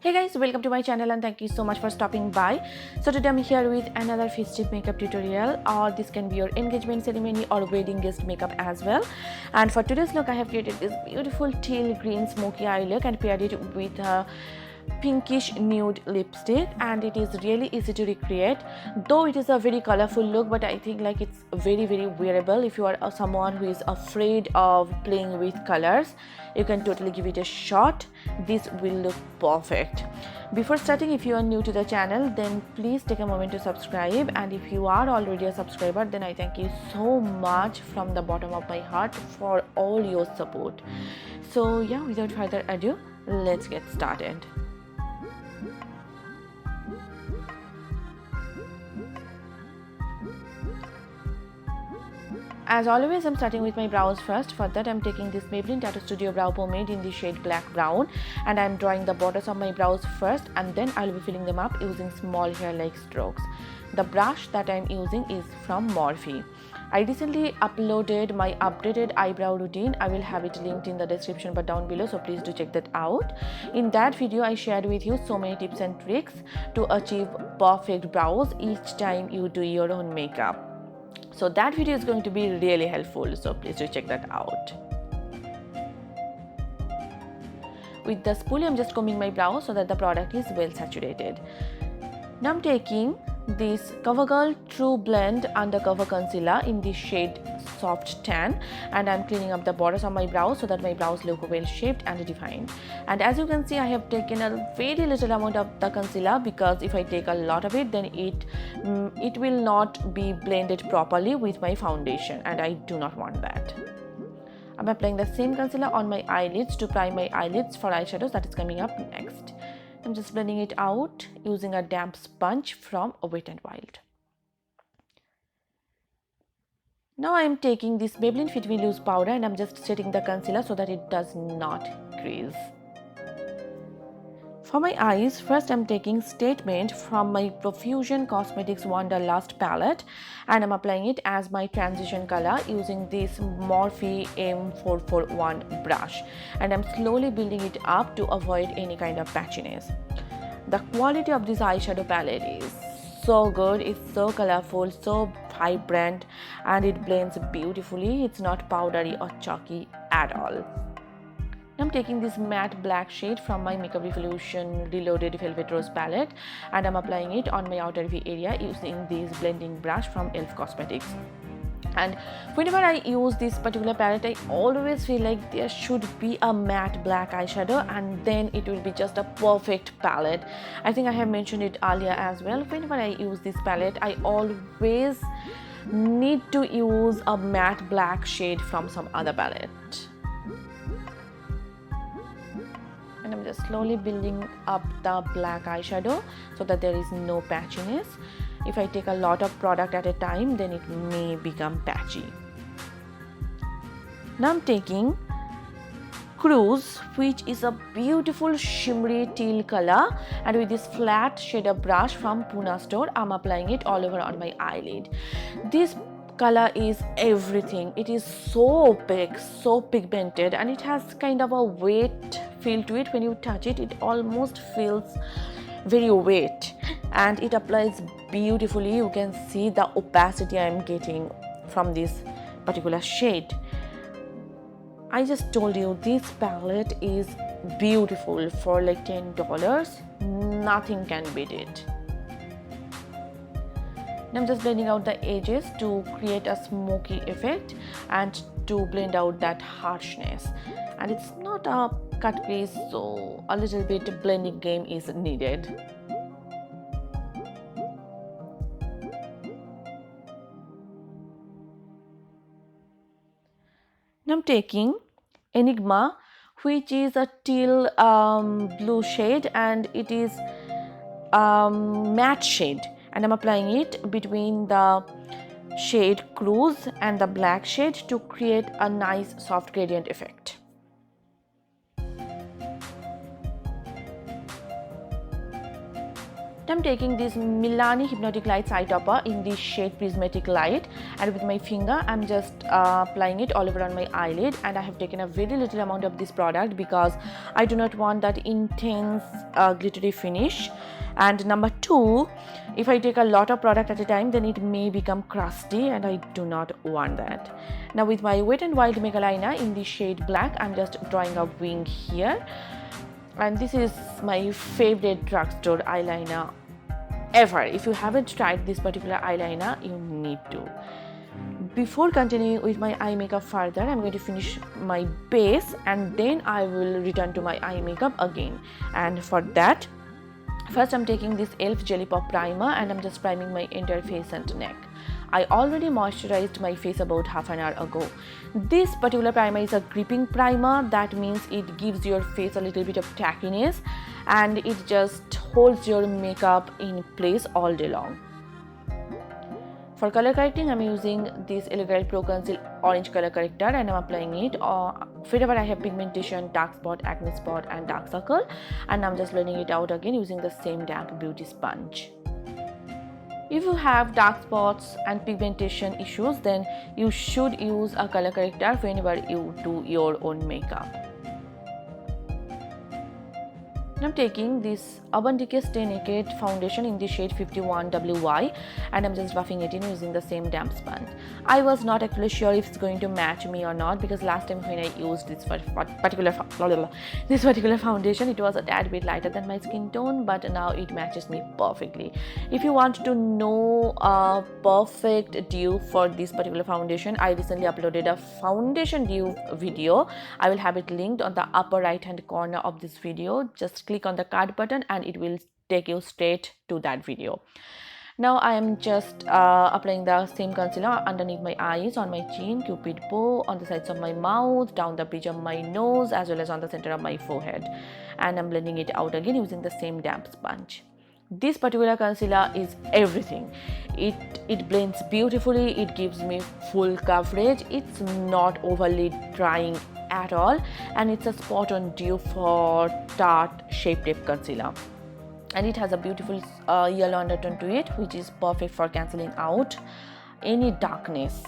Hey guys, welcome to my channel and thank you so much for stopping by. So today I'm here with another festive makeup tutorial, or this can be your engagement ceremony or wedding guest makeup as well. And for today's look I have created this beautiful teal green smoky eye look and paired it with a pinkish nude lipstick, and it is really easy to recreate, though it is a very colorful look, but I think like it's very wearable. If you are someone who is afraid of playing with colors, you can totally give it a shot. This will look perfect. Before starting, if you are new to the channel, then please take a moment to subscribe, and if you are already a subscriber, then I thank you so much from the bottom of my heart for all your support. So yeah, without further ado, let's get started. As always, I'm starting with my brows first. For that, I'm taking this Maybelline Tattoo Studio Brow Pomade in the shade Black Brown, and I'm drawing the borders of my brows first, and then I'll be filling them up using small hair-like strokes. The brush that I'm using is from Morphe. I recently uploaded my updated eyebrow routine. I will have it linked in the description bar down below, so please do check that out. In that video, I shared with you so many tips and tricks to achieve perfect brows each time you do your own makeup. So that video is going to be really helpful, so please do check that out. With the spoolie, I'm just combing my brows so that the product is well saturated. Now I'm taking this Covergirl TruBlend Undercover Concealer in the shade Soft Tan, and I'm cleaning up the borders of my brows so that my brows look well shaped and defined. And as you can see, I have taken a very little amount of the concealer, because if I take a lot of it, then it will not be blended properly with my foundation, and I do not want that. I'm applying the same concealer on my eyelids to prime my eyelids for eyeshadows that is coming up next. I'm just blending it out using a damp sponge from Wet n Wild. Now I am taking this Maybelline Fit Me Loose powder, and I'm just setting the concealer so that it does not crease. For my eyes, first I'm taking Statement from my Profusion Cosmetics Wanderlust palette, and I'm applying it as my transition color using this Morphe M441 brush, and I'm slowly building it up to avoid any kind of patchiness. The quality of this eyeshadow palette is so good. It's so colorful, so vibrant, and it blends beautifully. It's not powdery or chalky at all. I'm taking this matte black shade from my Makeup Revolution Reloaded Velvet Rose palette, and I'm applying it on my outer V area using this blending brush from E.L.F Cosmetics. And whenever I use this particular palette, I always feel like there should be a matte black eyeshadow, and then it will be just a perfect palette. I think I have mentioned it earlier as well. Whenever I use this palette, I always need to use a matte black shade from some other palette. And I'm just slowly building up the black eyeshadow so that there is no patchiness. If I take a lot of product at a time, then it may become patchy. Now I'm taking Cruise, which is a beautiful shimmery teal color, and with this flat shader brush from Puna store, I'm applying it all over on my eyelid. This color is everything. It is so big, so pigmented, and it has kind of a wet feel to it. When you touch it, it almost feels very wet, and it applies beautifully. You can see the opacity I'm getting from this particular shade. I just told you this palette is beautiful. For like $10, nothing can beat it. I'm just blending out the edges to create a smoky effect and to blend out that harshness. And it's not a cut crease, so a little bit blending game is needed. Now I'm taking Enigma, which is a teal blue shade, and it is matte shade, and I'm applying it between the shade Cruise and the black shade to create a nice soft gradient effect. I'm taking this Milani Hypnotic Light Eye Topper in the shade Prismatic Light, and with my finger I'm just applying it all over on my eyelid, and I have taken a very little amount of this product because I do not want that intense glittery finish. And number 2, if I take a lot of product at a time, then it may become crusty, and I do not want that. Now with my Wet n Wild Mega Liner in the shade Black, I'm just drawing a wing here, and this is my favorite drugstore eyeliner ever. If you haven't tried this particular eyeliner, you need to. Before continuing with my eye makeup further, I'm going to finish my base and then I will return to my eye makeup again. And for that, first I'm taking this E.L.F Jelly Pop Primer and I'm just priming my entire face and neck. I already moisturized my face about half an hour ago. This particular primer is a gripping primer. That means it gives your face a little bit of tackiness and it just holds your makeup in place all day long. For color correcting, I'm using this E.L.Girl Pro Conceal Orange Color Corrector and I'm applying it wherever I have pigmentation, dark spot, acne spot and dark circle, and I'm just blending it out again using the same damp beauty sponge. If you have dark spots and pigmentation issues, then you should use a color corrector whenever you do your own makeup. I'm taking this Urban Decay Stay Naked foundation in the shade 51WY and I'm just buffing it in using the same damp sponge. I was not actually sure if it's going to match me or not because last time when I used this particular foundation, it was a tad bit lighter than my skin tone, but now it matches me perfectly. If you want to know a perfect dupe for this particular foundation, I recently uploaded a foundation dupe video. I will have it linked on the upper right hand corner of this video. Just click on the card button and it will take you straight to that video. Now I am just applying the same concealer underneath my eyes, on my chin, cupid bow, on the sides of my mouth, down the bridge of my nose as well as on the center of my forehead, and I'm blending it out again using the same damp sponge. This particular concealer is everything. It blends beautifully, it gives me full coverage, it's not overly drying at all, and it's a spot on dupe for Tarte Shape Tape concealer, and it has a beautiful yellow undertone to it which is perfect for cancelling out any darkness.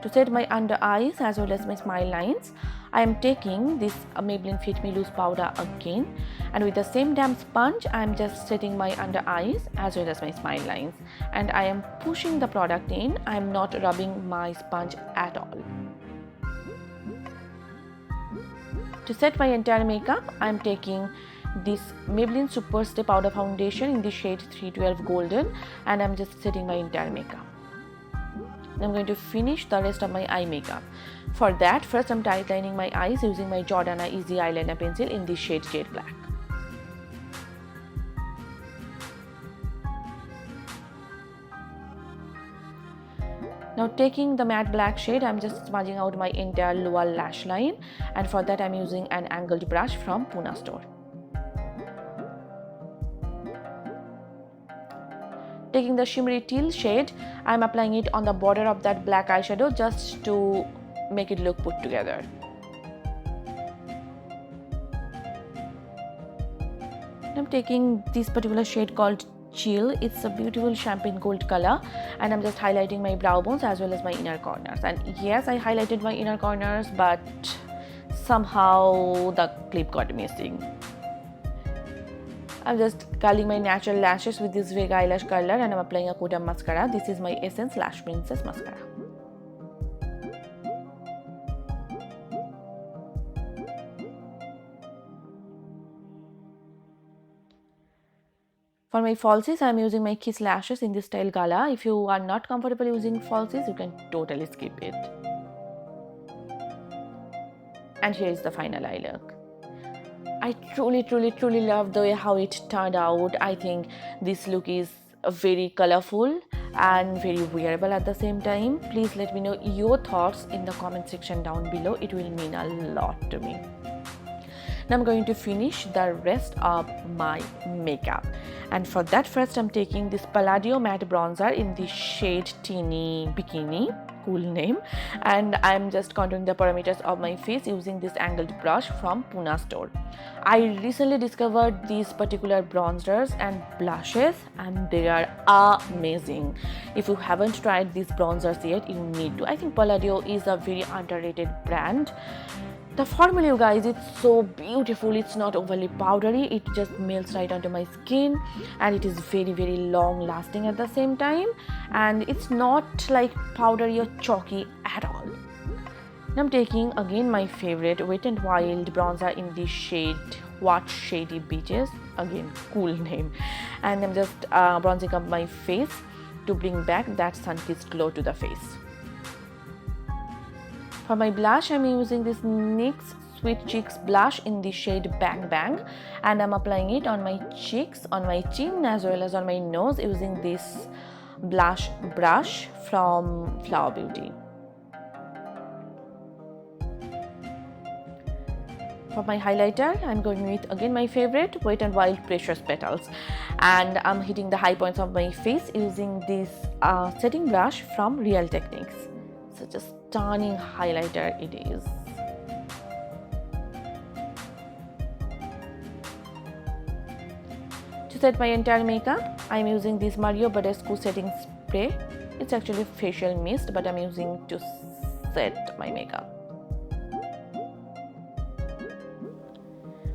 To set my under eyes as well as my smile lines, I am taking this Maybelline Fit Me Loose powder again, and with the same damp sponge I am just setting my under eyes as well as my smile lines, and I am pushing the product in. I am not rubbing my sponge at all. To set my entire makeup, I am taking this Maybelline SuperStay powder foundation in the shade 312 Golden, and I am just setting my entire makeup. I'm going to finish the rest of my eye makeup. For that, first I'm tightening my eyes using my Jordana Easy Eyeliner Pencil in the shade Jade Black. Now taking the matte black shade, I'm just smudging out my entire lower lash line, and for that I'm using an angled brush from Pune store. Taking the shimmery teal shade, I'm applying it on the border of that black eyeshadow just to make it look put together. I'm taking this particular shade called Chill. It's a beautiful champagne gold color, and I'm just highlighting my brow bones as well as my inner corners. And yes, I highlighted my inner corners, but somehow the clip got missing. I'm just curling my natural lashes with this Vega eyelash curler, and I'm applying a coat of mascara. This is my Essence Lash Princess mascara. For my falsies, I am using my Kiss lashes in this style Gala. If you are not comfortable using falsies, you can totally skip it. And here is the final eye look. I truly love the way how it turned out. I think this look is very colorful and very wearable at the same time. Please let me know your thoughts in the comment section down below. It will mean a lot to me. Now I'm going to finish the rest of my makeup, and for that first I'm taking this Palladio matte bronzer in the shade Teeny Bikini, cool name, and I'm just contouring the parameters of my face using this angled brush from Pune store. I recently discovered these particular bronzers and blushes and they are amazing. If you haven't tried these bronzers yet, you need to. I think Palladio is a very underrated brand. The formula, you guys, it's so beautiful. It's not overly powdery, it just melts right onto my skin, and it is very long lasting at the same time, and it's not like powdery or chalky at all. Now I'm taking again my favorite Wet n Wild bronzer in the shade What Shady Beaches, again cool name, and I'm just bronzing up my face to bring back that sun-kissed glow to the face. For my blush, I'm using this NYX Sweet Cheeks blush in the shade Bang Bang, and I'm applying it on my cheeks, on my chin, as well as on my nose using this blush brush from Flower Beauty. For my highlighter, I'm going with again my favorite Wet n Wild Precious Petals, and I'm hitting the high points of my face using this setting brush from Real Techniques. Such a stunning highlighter it is. To set my entire makeup, I'm using this Mario Badescu setting spray. It's actually facial mist, but I'm using to set my makeup.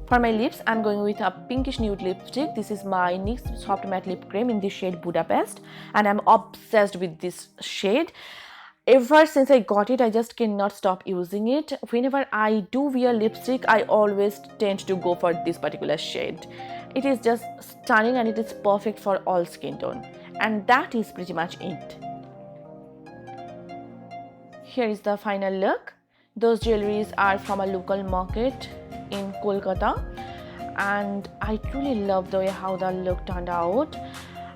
For my lips, I'm going with a pinkish nude lipstick. This is my NYX Soft Matte Lip Cream in the shade Budapest, and I'm obsessed with this shade. Ever since I got it, I just cannot stop using it. Whenever I do wear lipstick, I always tend to go for this particular shade. It is just stunning and it is perfect for all skin tone. And that is pretty much it. Here is the final look. Those jewelries are from a local market in Kolkata, and I truly love the way how the look turned out.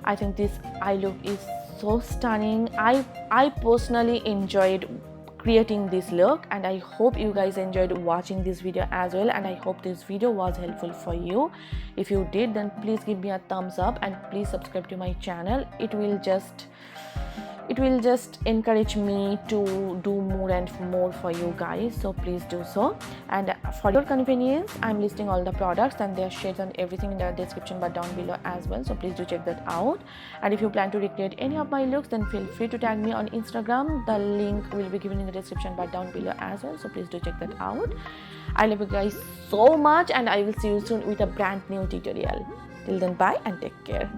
I think this eye look is so stunning. I personally enjoyed creating this look, and I hope you guys enjoyed watching this video as well, and I hope this video was helpful for you. If you did, then please give me a thumbs up and please subscribe to my channel. It will just encourage me to do more and more for you guys, so please do so. And for your convenience, I'm listing all the products and their shades and everything in the description bar down below as well, so please do check that out. And if you plan to recreate any of my looks, then feel free to tag me on Instagram. The link will be given in the description bar down below as well, so please do check that out. I love you guys so much, and I will see you soon with a brand new tutorial. Till then, bye and take care.